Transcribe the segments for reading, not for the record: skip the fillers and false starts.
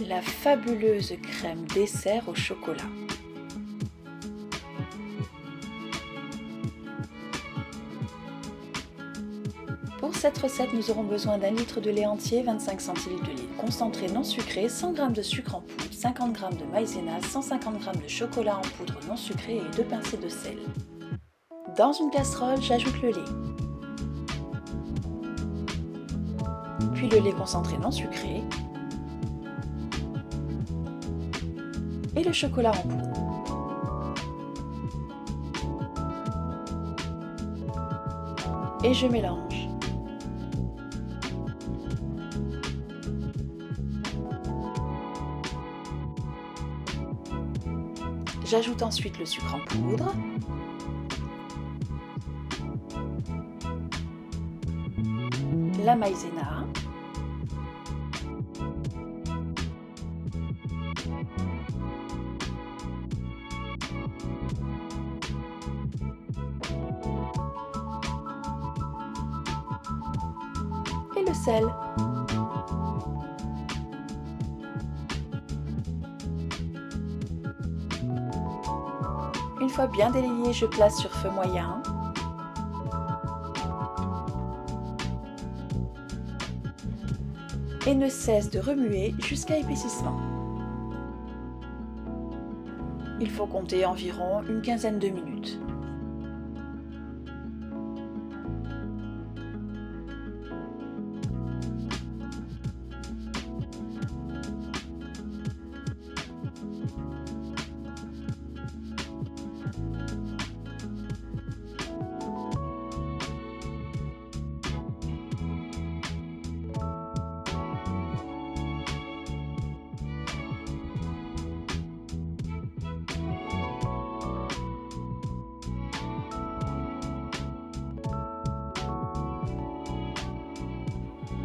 La fabuleuse crème dessert au chocolat. Pour cette recette, nous aurons besoin d'1 litre de lait entier, 25 centilitres de lait concentré non sucré, 100 g de sucre en poudre, 50 g de maïzena, 150 g de chocolat en poudre non sucré et 2 pincées de sel. Dans une casserole, j'ajoute le lait, puis le lait concentré non sucré et le chocolat en poudre. Et je mélange. J'ajoute ensuite le sucre en poudre, la maïzena, et le sel. Une fois bien délayé, je place sur feu moyen. Et ne cesse de remuer jusqu'à épaississement. Il faut compter environ une quinzaine de minutes.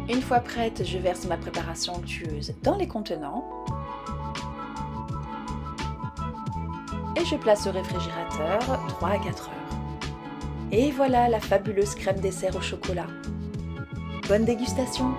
Une fois prête, je verse ma préparation onctueuse dans les contenants et je place au réfrigérateur 3 à 4 heures. Et voilà la fabuleuse crème dessert au chocolat. Bonne dégustation!